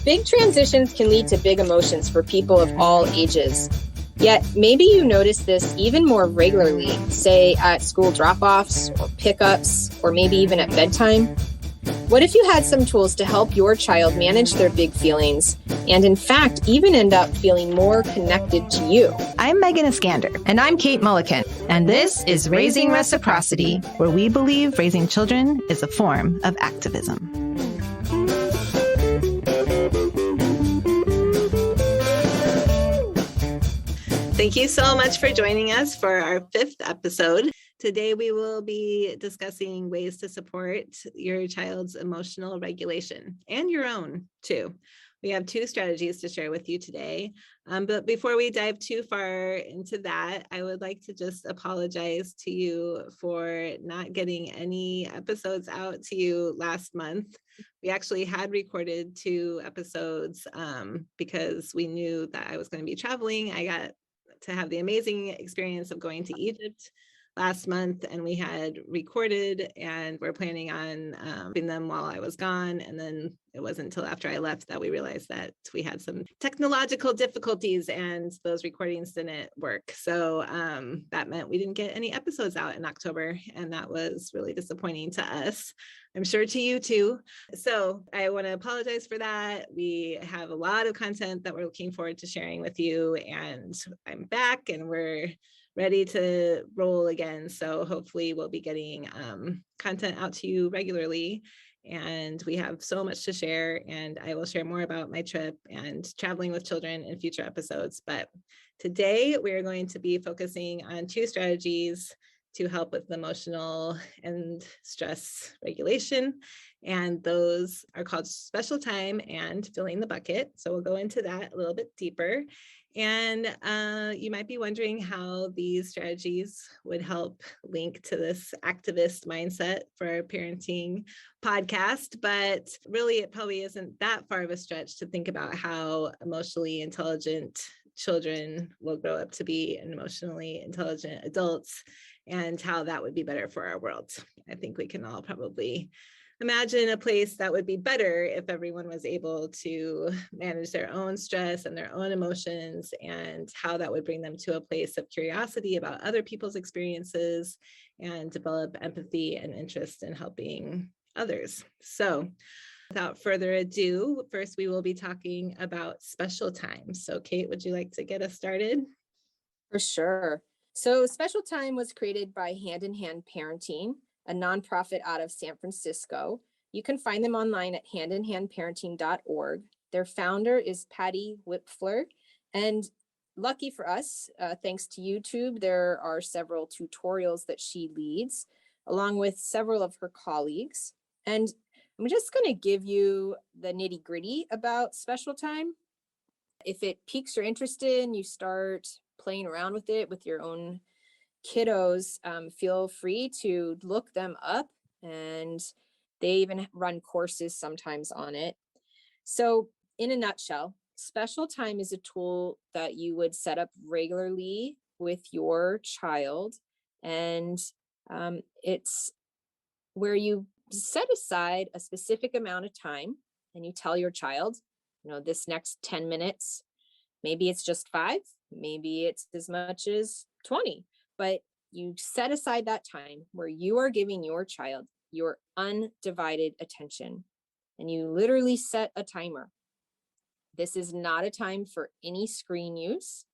Big transitions can lead to big emotions for people of all ages. Yet, maybe you notice this even more regularly, say at school drop-offs or pickups, or maybe even at bedtime. What if you had some tools to help your child manage their big feelings and, in fact, even end up feeling more connected to you? I'm Megan Iskander. And I'm Kate Mulliken. And this is Raising Reciprocity, where we believe raising children is a form of activism. Thank you so much for joining us for our 5th episode. Today, we will be discussing ways to support your child's emotional regulation and your own too. We have 2 strategies to share with you today. But before we dive too far into that, I would like to just apologize to you for not getting any episodes out to you last month. We actually had recorded 2 episodes because we knew that I was going to be traveling. I got to have the amazing experience of going to Egypt last month, and we had recorded and we're planning on doing them while I was gone. And then it wasn't until after I left that we realized that we had some technological difficulties and those recordings didn't work. So that meant we didn't get any episodes out in October, and that was really disappointing to us. I'm sure to you too. So I want to apologize for that. We have a lot of content that we're looking forward to sharing with you, and I'm back and we're ready to roll again. So hopefully we'll be getting content out to you regularly. And we have so much to share, and I will share more about my trip and traveling with children in future episodes. But today we're going to be focusing on 2 strategies to help with emotional and stress regulation. And those are called special time and filling the bucket. So we'll go into that a little bit deeper. And you might be wondering how these strategies would help link to this activist mindset for our parenting podcast. But really, it probably isn't that far of a stretch to think about how emotionally intelligent children will grow up to be and emotionally intelligent adults, and how that would be better for our world. I think we can all probably imagine a place that would be better if everyone was able to manage their own stress and their own emotions, and how that would bring them to a place of curiosity about other people's experiences and develop empathy and interest in helping others. So without further ado, first we will be talking about special time. So Kate, would you like to get us started? For sure. So Special Time was created by Hand in Hand Parenting, a nonprofit out of San Francisco. You can find them online at handinhandparenting.org. Their founder is Patty Wipfler. And lucky for us, thanks to YouTube, there are several tutorials that she leads, along with several of her colleagues. And I'm just going to give you the nitty gritty about Special Time. If it piques your interest in, you start playing around with it with your own kiddos, feel free to look them up, and they even run courses sometimes on it. So in a nutshell, Special Time is a tool that you would set up regularly with your child, and it's where you set aside a specific amount of time and you tell your child, this next 10 minutes, maybe it's just 5, maybe it's as much as 20, but you set aside that time where you are giving your child your undivided attention, and you literally set a timer. This is not a time for any screen use.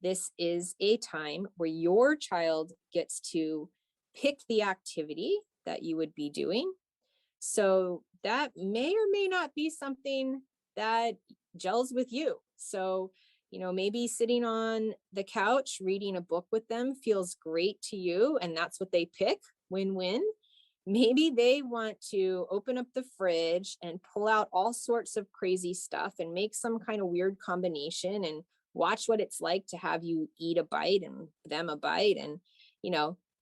This is a time where your child gets to pick the activity that you would be doing. So that may or may not be something that gels with you. So maybe sitting on the couch, reading a book with them feels great to you, and that's what they pick, win-win. Maybe they want to open up the fridge and pull out all sorts of crazy stuff and make some kind of weird combination and watch what it's like to have you eat a bite and them a bite.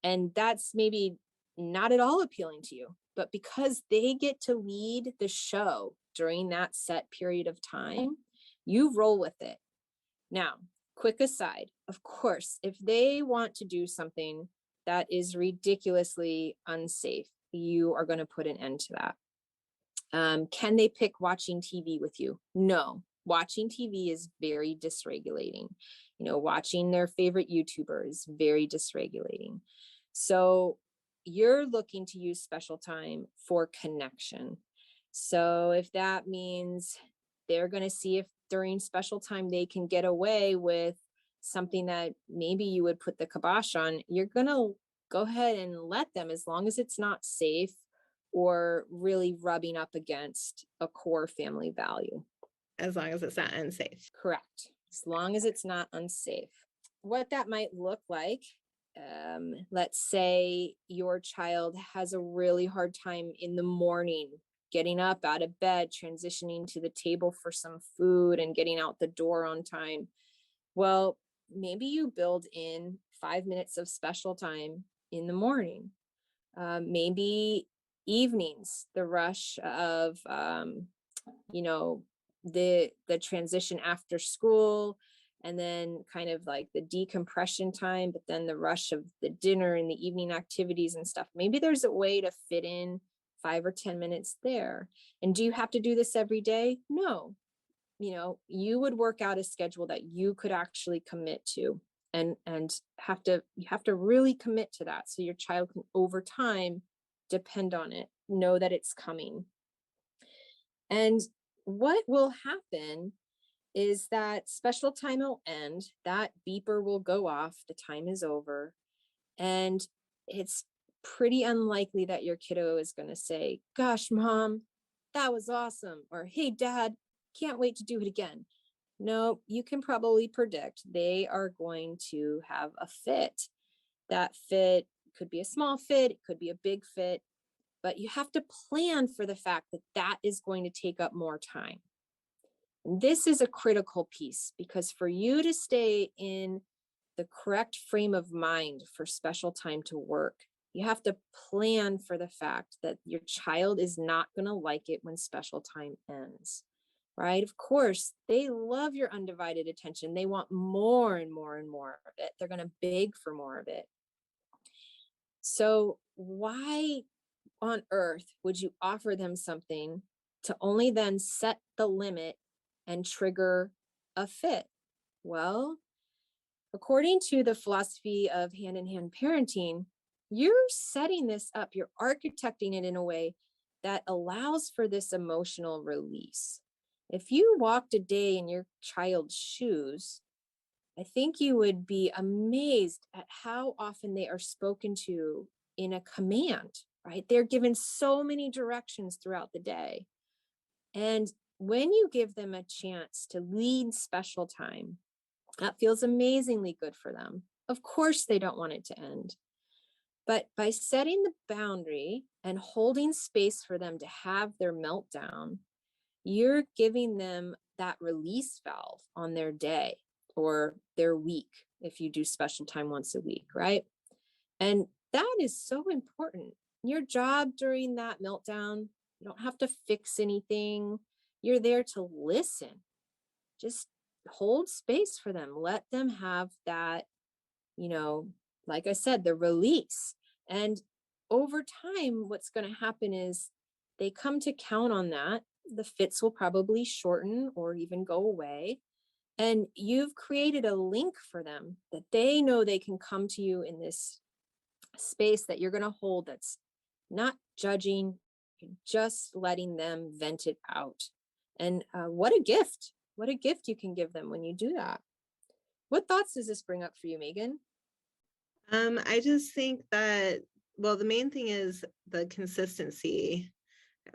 And that's maybe not at all appealing to you, but because they get to lead the show during that set period of time, you roll with it. Now, quick aside, of course, if they want to do something that is ridiculously unsafe, you are going to put an end to that. Can they pick watching TV with you? No. Watching TV is very dysregulating. Watching their favorite YouTuber is very dysregulating. So you're looking to use special time for connection. So if that means they're going to see if during special time they can get away with something that maybe you would put the kibosh on, you're going to go ahead and let them, as long as it's not safe or really rubbing up against a core family value. As long as it's not unsafe. Correct. As long as it's not unsafe. What that might look like, let's say your child has a really hard time in the morning getting up out of bed, transitioning to the table for some food and getting out the door on time. Well, maybe you build in 5 minutes of special time in the morning. Maybe evenings, the rush of the transition after school, and then kind of like the decompression time, but then the rush of the dinner and the evening activities and stuff. Maybe there's a way to fit in 5 or 10 minutes there. And do you have to do this every day? No. You would work out a schedule that you could actually commit to, and you have to really commit to that, so your child can over time depend on it, know that it's coming. And what will happen is that special time will end, that beeper will go off, the time is over, and it's pretty unlikely that your kiddo is going to say, "Gosh, mom, that was awesome," or "Hey, dad, can't wait to do it again." No, you can probably predict they are going to have a fit. That fit could be a small fit, it could be a big fit, but you have to plan for the fact that that is going to take up more time. And this is a critical piece, because for you to stay in the correct frame of mind for special time to work, you have to plan for the fact that your child is not going to like it when special time ends, right? Of course, they love your undivided attention. They want more and more and more of it. They're going to beg for more of it. So why on earth would you offer them something to only then set the limit and trigger a fit? Well, according to the philosophy of hand-in-hand parenting, you're setting this up, you're architecting it in a way that allows for this emotional release. If you walked a day in your child's shoes, I think you would be amazed at how often they are spoken to in a command, right? They're given so many directions throughout the day. And when you give them a chance to lead special time, that feels amazingly good for them. Of course, they don't want it to end. But by setting the boundary and holding space for them to have their meltdown, you're giving them that release valve on their day or their week, if you do special time once a week, right? And that is so important. Your job during that meltdown, you don't have to fix anything. You're there to listen. Just hold space for them. Let them have that, like I said, the release. And over time, what's going to happen is they come to count on that. The fits will probably shorten or even go away. And you've created a link for them that they know they can come to you in this space that you're going to hold, that's not judging, just letting them vent it out. And what a gift you can give them when you do that. What thoughts does this bring up for you, Megan? I just think that, well, the main thing is the consistency.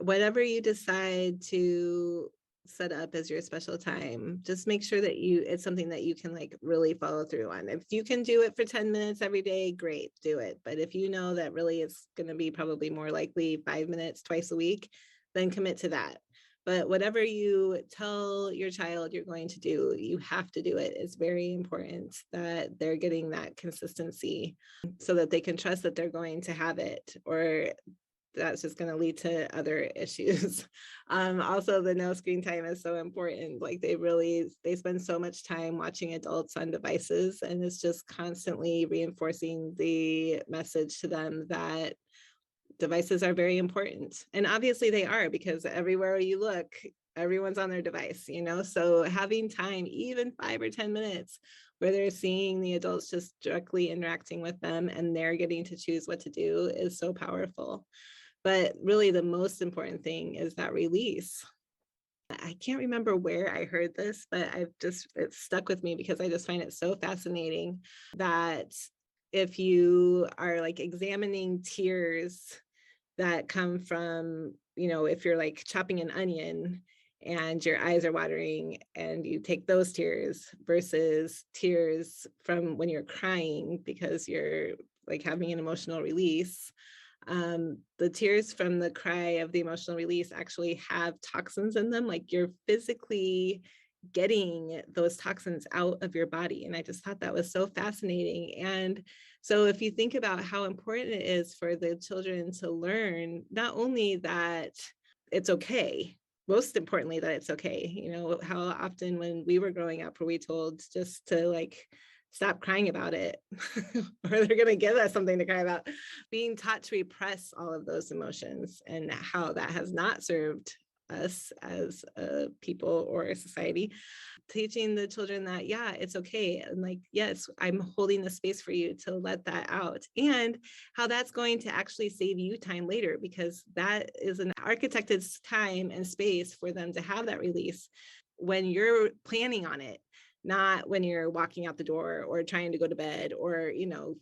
Whatever you decide to set up as your special time, just make sure that it's something that you can like really follow through on. If you can do it for 10 minutes every day, great, do it. But if you know that really it's going to be probably more likely 5 minutes twice a week, then commit to that. But whatever you tell your child you're going to do, you have to do it. It's very important that they're getting that consistency so that they can trust that they're going to have it, or that's just going to lead to other issues. Also, the no screen time is so important. Like they spend so much time watching adults on devices, and it's just constantly reinforcing the message to them that devices are very important. And obviously they are, because everywhere you look, everyone's on their device, so having time, even 5 or 10 minutes, where they're seeing the adults just directly interacting with them and they're getting to choose what to do is so powerful. But really the most important thing is that release. I can't remember where I heard this, but it's stuck with me because I just find it so fascinating that if you are like examining tears that come from, if you're like chopping an onion and your eyes are watering and you take those tears versus tears from when you're crying because you're like having an emotional release, the tears from the cry of the emotional release actually have toxins in them. Like you're physically getting those toxins out of your body. And I just thought that was so fascinating. And so if you think about how important it is for the children to learn, not only that it's okay, most importantly, that it's okay. How often when we were growing up were we told just to like stop crying about it or they're going to give us something to cry about. Being taught to repress all of those emotions and how that has not served us as a people or a society. Teaching the children that, yeah, it's okay. And like, yes, I'm holding the space for you to let that out, and how that's going to actually save you time later, because that is an architected time and space for them to have that release when you're planning on it, not when you're walking out the door or trying to go to bed, or,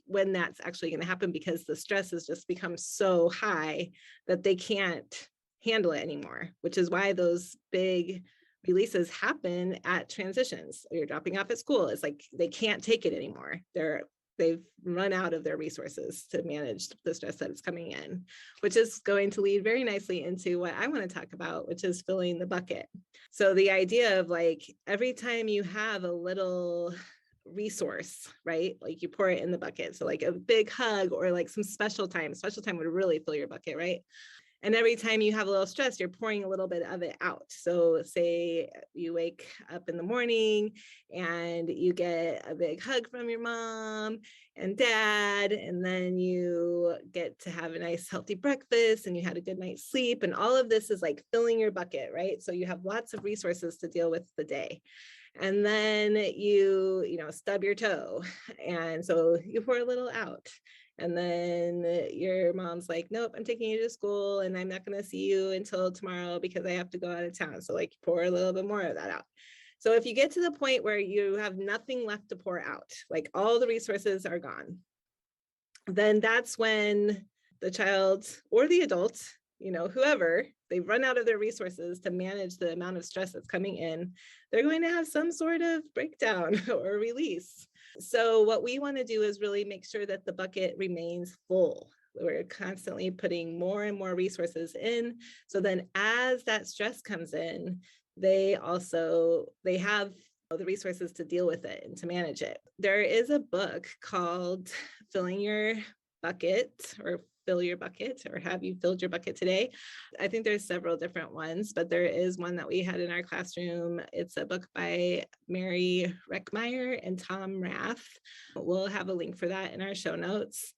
when that's actually going to happen, because the stress has just become so high that they can't handle it anymore, which is why those big releases happen at transitions. You're dropping off at school. It's like they can't take it anymore. They've run out of their resources to manage the stress that is coming in, which is going to lead very nicely into what I want to talk about, which is filling the bucket. So the idea of like every time you have a little resource, right? Like you pour it in the bucket. So like a big hug or like some special time would really fill your bucket, right? And every time you have a little stress, you're pouring a little bit of it out. So say you wake up in the morning and you get a big hug from your mom and dad, and then you get to have a nice healthy breakfast and you had a good night's sleep. And all of this is like filling your bucket, right? So you have lots of resources to deal with the day. And then you stub your toe. And so you pour a little out. And then your mom's like, nope, I'm taking you to school and I'm not going to see you until tomorrow because I have to go out of town. So like pour a little bit more of that out. So if you get to the point where you have nothing left to pour out, like all the resources are gone, then that's when the child or the adult, whoever, they've run out of their resources to manage the amount of stress that's coming in, they're going to have some sort of breakdown or release. So what we want to do is really make sure that the bucket remains full. We're constantly putting more and more resources in. So then as that stress comes in, they have the resources to deal with it and to manage it. There is a book called Filling Your Bucket, or Fill Your Bucket, or Have You Filled Your Bucket Today? I think there's several different ones, but there is one that we had in our classroom. It's a book by Mary Reckmeyer and Tom Rath. We'll have a link for that in our show notes.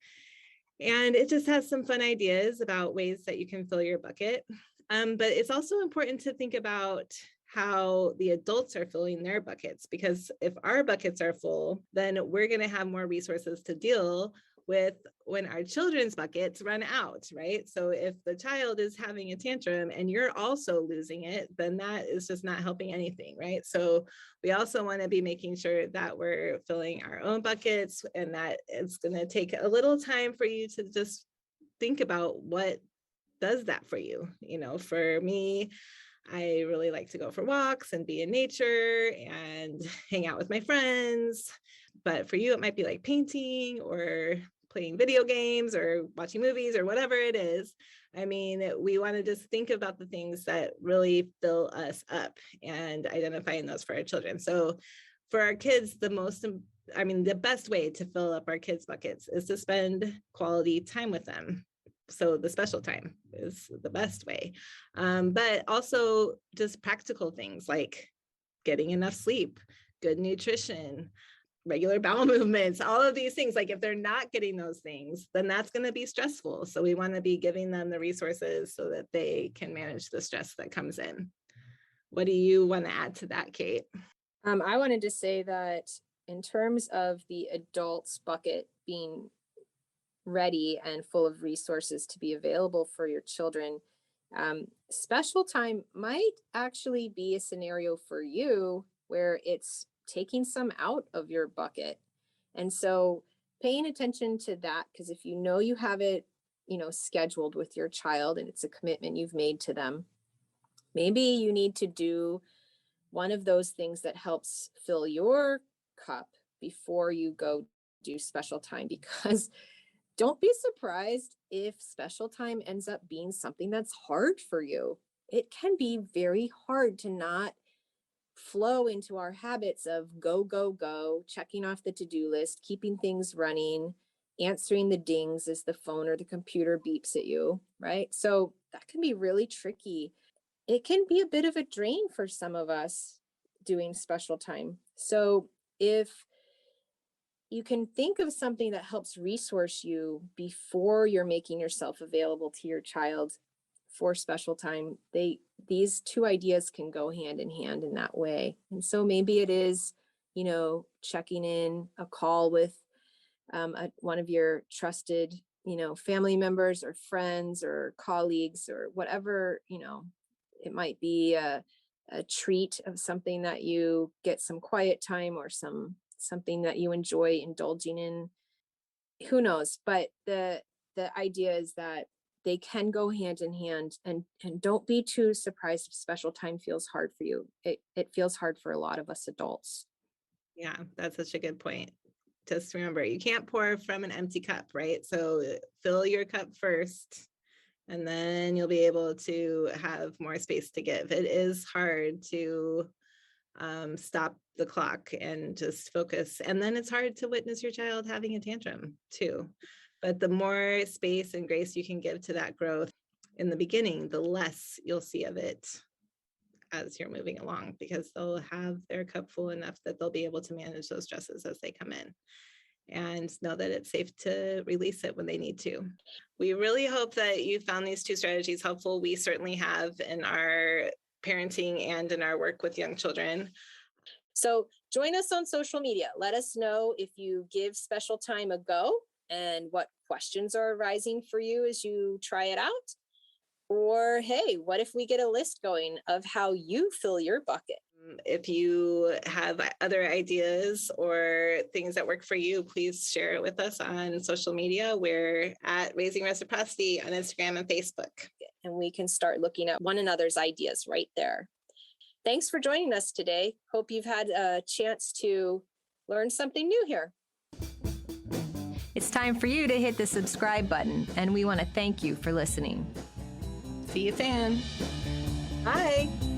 And it just has some fun ideas about ways that you can fill your bucket. But it's also important to think about how the adults are filling their buckets, because if our buckets are full, then we're going to have more resources to deal with when our children's buckets run out, right? So if the child is having a tantrum and you're also losing it, then that is just not helping anything, right? So we also want to be making sure that we're filling our own buckets, and that it's going to take a little time for you to just think about what does that for you. For me, I really like to go for walks and be in nature and hang out with my friends. But for you, it might be like painting or playing video games or watching movies or whatever it is. I mean, we want to just think about the things that really fill us up and identifying those for our children. So for our kids, the best way to fill up our kids' buckets is to spend quality time with them. So the special time is the best way. But also just practical things like getting enough sleep, good nutrition, regular bowel movements, all of these things. Like if they're not getting those things, then that's going to be stressful. So we want to be giving them the resources so that they can manage the stress that comes in. What do you want to add to that, Kate? I wanted to say that in terms of the adults bucket being ready and full of resources to be available for your children, special time might actually be a scenario for you where it's taking some out of your bucket. And so paying attention to that, because if you know you have it, scheduled with your child and it's a commitment you've made to them, maybe you need to do one of those things that helps fill your cup before you go do special time, because don't be surprised if special time ends up being something that's hard for you. It can be very hard to not flow into our habits of go, go, go, checking off the to-do list, keeping things running, answering the dings as the phone or the computer beeps at you, right? So that can be really tricky. It can be a bit of a drain for some of us doing special time. So if you can think of something that helps resource you before you're making yourself available to your child for special time, these two ideas can go hand in hand in that way. And so maybe it is, checking in a call with one of your trusted, family members or friends or colleagues or whatever, it might be a treat of something that you get some quiet time or something that you enjoy indulging in. Who knows? But the idea is that they can go hand in hand, and don't be too surprised if special time feels hard for you. It feels hard for a lot of us adults. Yeah, that's such a good point. Just remember, you can't pour from an empty cup, right? So fill your cup first, and then you'll be able to have more space to give. It is hard to stop the clock and just focus. And then it's hard to witness your child having a tantrum too. But the more space and grace you can give to that growth in the beginning, the less you'll see of it as you're moving along, because they'll have their cup full enough that they'll be able to manage those stresses as they come in and know that it's safe to release it when they need to. We really hope that you found these two strategies helpful. We certainly have in our parenting and in our work with young children. So join us on social media. Let us know if you give special time a go and what questions are arising for you as you try it out. Or, hey, what if we get a list going of how you fill your bucket? If you have other ideas or things that work for you, please share it with us on social media. We're at Raising Reciprocity on Instagram and Facebook. And we can start looking at one another's ideas right there. Thanks for joining us today. Hope you've had a chance to learn something new here. It's time for you to hit the subscribe button, and we want to thank you for listening. See you soon. Bye.